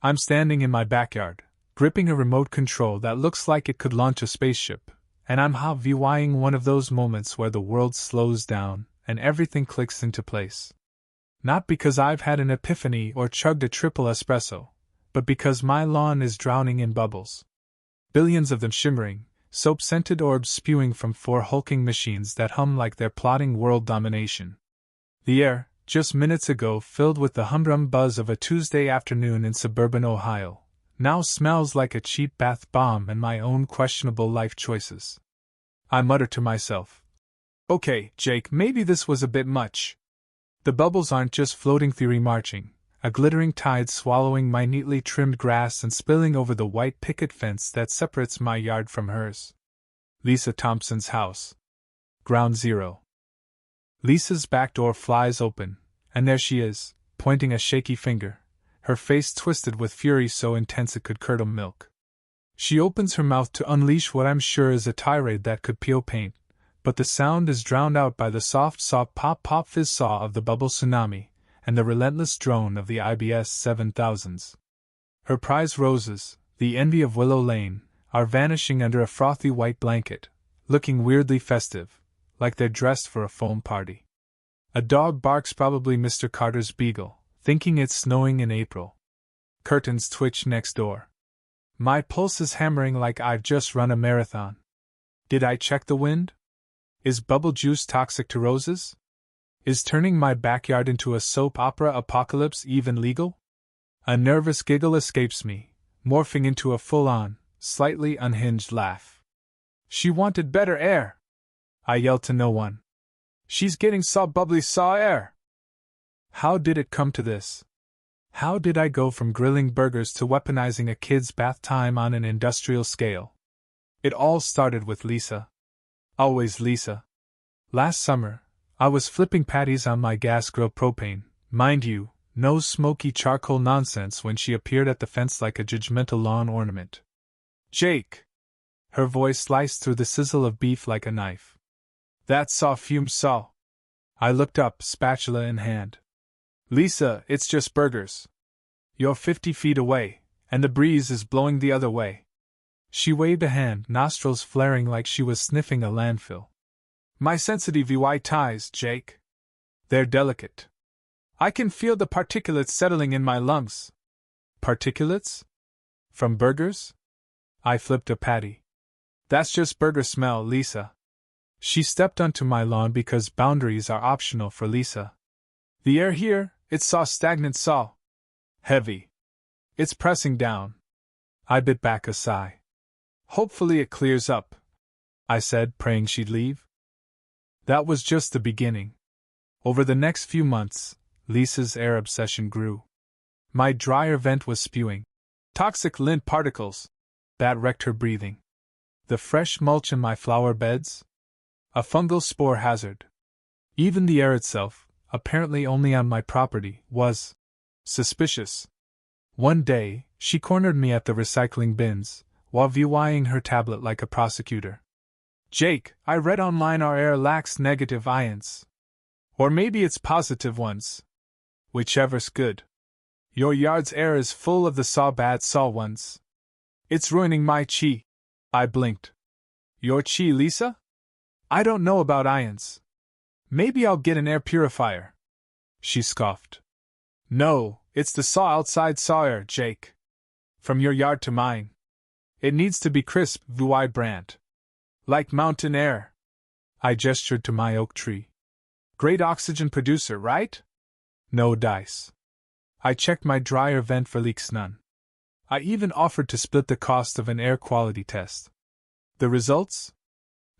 I'm standing in my backyard, gripping a remote control that looks like it could launch a spaceship, and I'm viewing one of those moments where the world slows down and everything clicks into place. Not because I've had an epiphany or chugged a triple espresso, but because my lawn is drowning in bubbles. Billions of them shimmering, soap-scented orbs spewing from 4 hulking machines that hum like they're plotting world domination. The air, just minutes ago filled with the humdrum buzz of a Tuesday afternoon in suburban Ohio, now smells like a cheap bath bomb and my own questionable life choices. I mutter to myself, "Okay, Jake, maybe this was a bit much." The bubbles aren't just floating theory marching, a glittering tide swallowing my neatly trimmed grass and spilling over the white picket fence that separates my yard from hers. Lisa Thompson's house. Ground Zero. Lisa's back door flies open, and there she is, pointing a shaky finger, her face twisted with fury so intense it could curdle milk. She opens her mouth to unleash what I'm sure is a tirade that could peel paint, but the sound is drowned out by the soft saw pop pop fizz saw of the bubble tsunami, and the relentless drone of the IBS 7000s. Her prize roses, the envy of Willow Lane, are vanishing under a frothy white blanket, looking weirdly festive, like they're dressed for a foam party. A dog barks, probably Mr. Carter's beagle, thinking it's snowing in April. Curtains twitch next door. My pulse is hammering like I've just run a marathon. Did I check the wind? Is bubble juice toxic to roses? Is turning my backyard into a soap opera apocalypse even legal? A nervous giggle escapes me, morphing into a full-on, slightly unhinged laugh. She wanted better air! I yelled to no one. She's getting saw bubbly saw air! How did it come to this? How did I go from grilling burgers to weaponizing a kid's bath time on an industrial scale? It all started with Lisa. Always Lisa. Last summer, I was flipping patties on my gas grill propane, mind you, no smoky charcoal nonsense, when she appeared at the fence like a judgmental lawn ornament. "Jake!" Her voice sliced through the sizzle of beef like a knife. "That saw fume saw." I looked up, spatula in hand. "Lisa, it's just burgers. You're 50 feet away, and the breeze is blowing the other way." She waved a hand, nostrils flaring like she was sniffing a landfill. "My sensitive white ties, Jake. They're delicate. I can feel the particulates settling in my lungs." "Particulates? From burgers?" I flipped a patty. "That's just burger smell, Lisa." She stepped onto my lawn because boundaries are optional for Lisa. "The air here, it's saw stagnant saw. Heavy. It's pressing down." I bit back a sigh. "Hopefully it clears up," I said, praying she'd leave. That was just the beginning. Over the next few months, Lisa's air obsession grew. My dryer vent was spewing toxic lint particles that wrecked her breathing. The fresh mulch in my flower beds? A fungal spore hazard. Even the air itself, apparently only on my property, was suspicious. One day, she cornered me at the recycling bins, while viewing her tablet like a prosecutor. "Jake, I read online our air lacks negative ions. Or maybe it's positive ones. Whichever's good. Your yard's air is full of the bad saw ones. It's ruining my chi." I blinked. "Your chi, Lisa? I don't know about ions. Maybe I'll get an air purifier." She scoffed. "No, it's the saw outside saw air, Jake. From your yard to mine. It needs to be crisp, vibrant. Like mountain air." I gestured to my oak tree. "Great oxygen producer, right?" No dice. I checked my dryer vent for leaks, none. I even offered to split the cost of an air quality test. The results?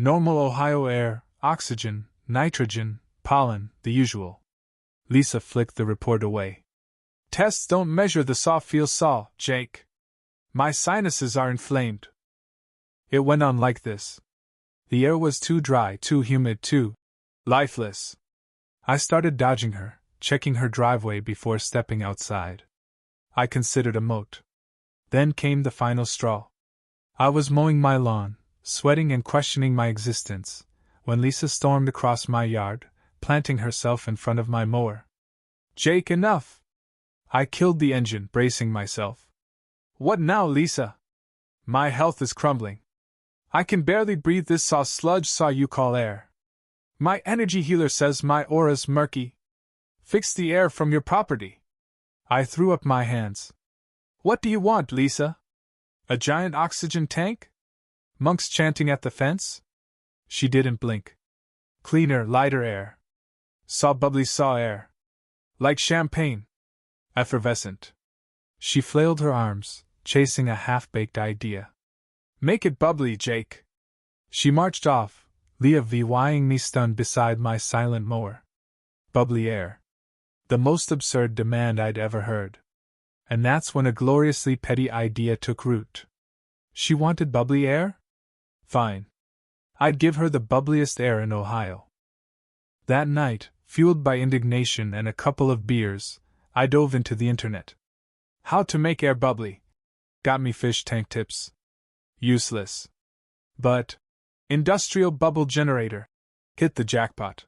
Normal Ohio air, oxygen, nitrogen, pollen, the usual. Lisa flicked the report away. "Tests don't measure the saw feel saw, Jake. My sinuses are inflamed." It went on like this. The air was too dry, too humid, too lifeless. I started dodging her, checking her driveway before stepping outside. I considered a moat. Then came the final straw. I was mowing my lawn, sweating and questioning my existence, when Lisa stormed across my yard, planting herself in front of my mower. "Jake, enough!" I killed the engine, bracing myself. What now, Lisa? My health is crumbling. I can barely breathe this sludge saw you call air. My energy healer says my aura's murky. Fix the air from your property. I threw up my hands. What do you want, Lisa? A giant oxygen tank? Monks chanting at the fence? She didn't blink. Cleaner, lighter air. Saw bubbly, saw air. Like champagne. Effervescent. She flailed her arms, chasing a half-baked idea. Make it bubbly, Jake. She marched off, Leah vying me stunned beside my silent mower. Bubbly air. The most absurd demand I'd ever heard. And that's when a gloriously petty idea took root. She wanted bubbly air? Fine. I'd give her the bubbliest air in Ohio. That night, fueled by indignation and a couple of beers, I dove into the internet. How to make air bubbly. Got me fish tank tips. Useless. But industrial bubble generator. Hit the jackpot.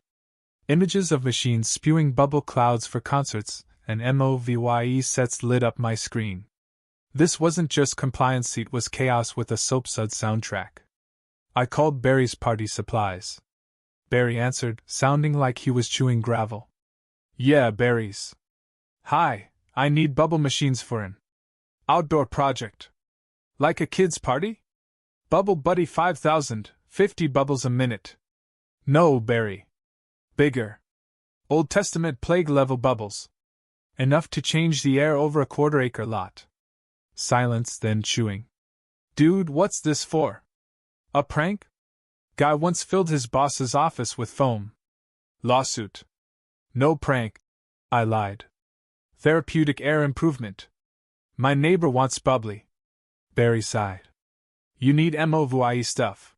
Images of machines spewing bubble clouds for concerts and MOVIE sets lit up my screen. This wasn't just compliance, it was chaos with a soapsud soundtrack. I called Barry's Party Supplies. Barry answered, sounding like he was chewing gravel. Yeah, Barry's. Hi, I need bubble machines for an outdoor project. Like a kid's party? Bubble Buddy 5000, 50 bubbles a minute. No, Barry. Bigger. Old Testament plague level bubbles. Enough to change the air over a quarter-acre lot. Silence, then chewing. Dude, what's this for? A prank? Guy once filled his boss's office with foam. Lawsuit. No prank. I lied. Therapeutic air improvement. My neighbor wants bubbly. Barry sighed. You need MOVIE stuff.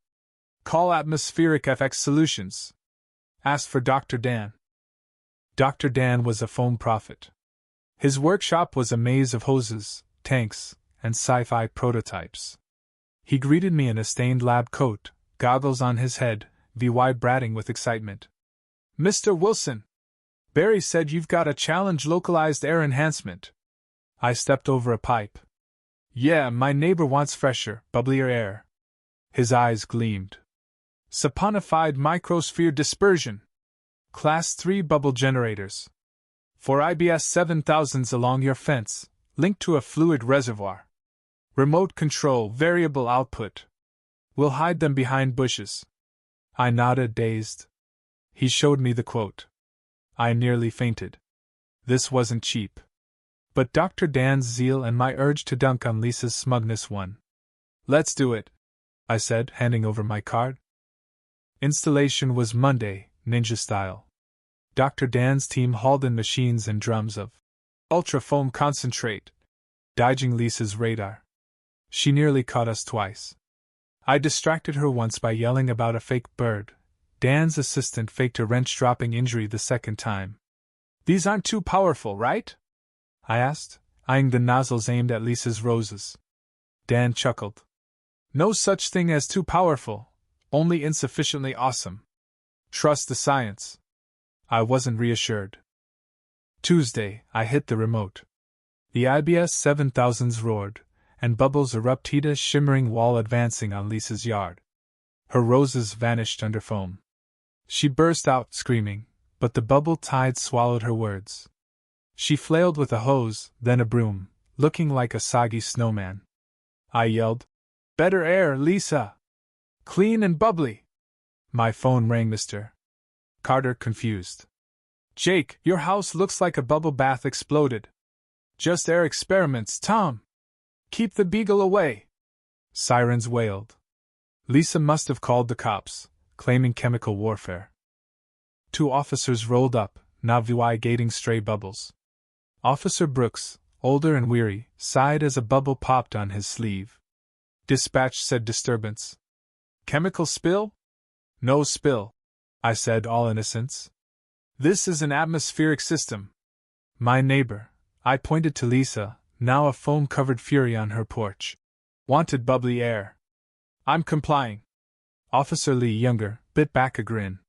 Call Atmospheric FX Solutions. Ask for Dr. Dan. Dr. Dan was a foam prophet. His workshop was a maze of hoses, tanks, and sci-fi prototypes. He greeted me in a stained lab coat, goggles on his head, VY bratting with excitement. Mr. Wilson! Barry said you've got a challenge localized air enhancement. I stepped over a pipe. Yeah, my neighbor wants fresher, bubblier air. His eyes gleamed. Saponified microsphere dispersion. Class 3 bubble generators. For IBS 7000s along your fence, linked to a fluid reservoir. Remote control, variable output. We'll hide them behind bushes. I nodded, dazed. He showed me the quote. I nearly fainted. This wasn't cheap. But Dr. Dan's zeal and my urge to dunk on Lisa's smugness won. Let's do it, I said, handing over my card. Installation was Monday, ninja style. Dr. Dan's team hauled in machines and drums of ultra foam concentrate, dodging Lisa's radar. She nearly caught us twice. I distracted her once by yelling about a fake bird. Dan's assistant faked a wrench-dropping injury the second time. These aren't too powerful, right? I asked, eyeing the nozzles aimed at Lisa's roses. Dan chuckled. No such thing as too powerful, only insufficiently awesome. Trust the science. I wasn't reassured. Tuesday, I hit the remote. The IBS 7000s roared, and bubbles erupted, a shimmering wall advancing on Lisa's yard. Her roses vanished under foam. She burst out screaming, but the bubble tide swallowed her words. She flailed with a hose, then a broom, looking like a soggy snowman. I yelled, Better air, Lisa! Clean and bubbly! My phone rang. Mr. Carter, confused. Jake, your house looks like a bubble bath exploded. Just air experiments, Tom. Keep the beagle away. Sirens wailed. Lisa must have called the cops, claiming chemical warfare. 2 officers rolled up, navigating stray bubbles. Officer Brooks, older and weary, sighed as a bubble popped on his sleeve. Dispatch said disturbance. Chemical spill? No spill, I said, all innocence. This is an atmospheric system. My neighbor, I pointed to Lisa, now a foam-covered fury on her porch, wanted bubbly air. I'm complying. Officer Lee, younger, bit back a grin.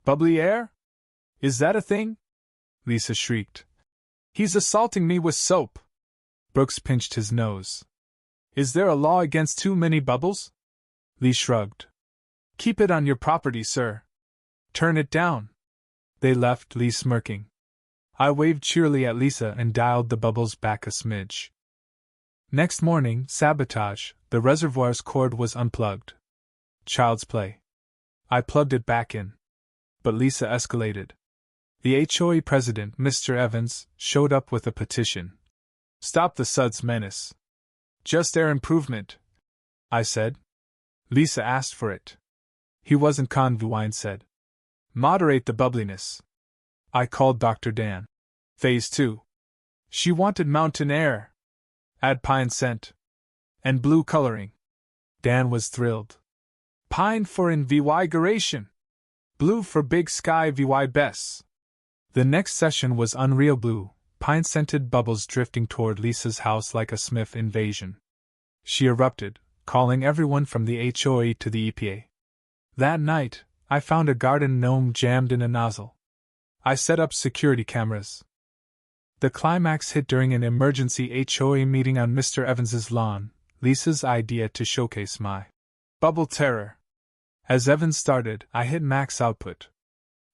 Bubbly air? Is that a thing? Lisa shrieked. He's assaulting me with soap. Brooks pinched his nose. Is there a law against too many bubbles? Lee shrugged. Keep it on your property, sir. Turn it down. They left, Lee smirking. I waved cheerily at Lisa and dialed the bubbles back a smidge. Next morning, sabotage, the reservoir's cord was unplugged. Child's play. I plugged it back in. But Lisa escalated. The HOA president, Mr. Evans, showed up with a petition. Stop the suds menace. Just air improvement, I said. Lisa asked for it. He wasn't Convine said. Moderate the bubbliness. I called Dr. Dan. Phase 2. She wanted mountain air. Add pine scent. And blue coloring. Dan was thrilled. Pine for invigoration. Blue for big sky vy best. The next session was unreal blue, pine-scented bubbles drifting toward Lisa's house like a Smith invasion. She erupted, calling everyone from the HOA to the EPA. That night, I found a garden gnome jammed in a nozzle. I set up security cameras. The climax hit during an emergency HOA meeting on Mr. Evans's lawn, Lisa's idea to showcase my bubble terror. As Evans started, I hit max output.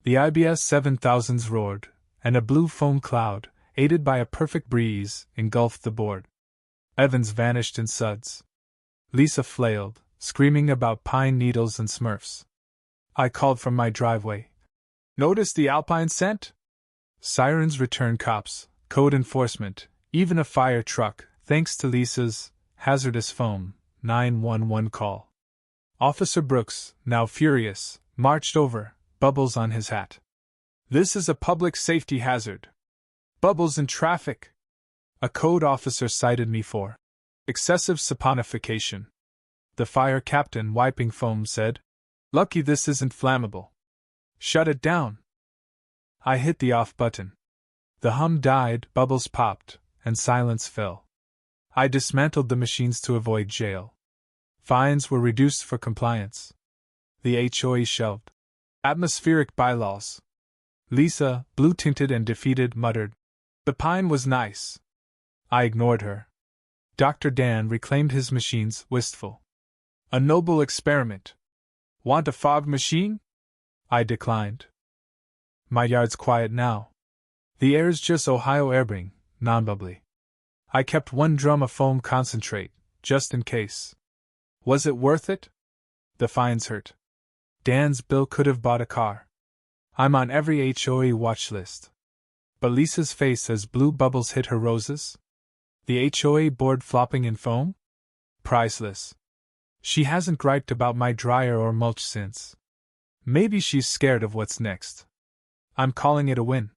The IBS 7000s roared, and a blue foam cloud, aided by a perfect breeze, engulfed the board. Evans vanished in suds. Lisa flailed, screaming about pine needles and smurfs. I called from my driveway. Notice the alpine scent? Sirens returned cops, code enforcement, even a fire truck, thanks to Lisa's hazardous foam 911 call. Officer Brooks, now furious, marched over, bubbles on his hat. This is a public safety hazard. Bubbles in traffic. A code officer cited me for excessive saponification. The fire captain, wiping foam, said, Lucky this isn't flammable. Shut it down. I hit the off button. The hum died, bubbles popped, and silence fell. I dismantled the machines to avoid jail. Fines were reduced for compliance. The HOA shelved atmospheric bylaws. Lisa, blue-tinted and defeated, muttered, The pine was nice. I ignored her. Dr. Dan reclaimed his machines, wistful. A noble experiment. Want a fog machine? I declined. My yard's quiet now. The air's just Ohio airbring, non-bubbly. I kept one drum of foam concentrate, just in case. Was it worth it? The fines hurt. Dan's bill could have bought a car. I'm on every HOA watch list. But Lisa's face as blue bubbles hit her roses? The HOA board flopping in foam? Priceless. She hasn't griped about my dryer or mulch since. Maybe she's scared of what's next. I'm calling it a win.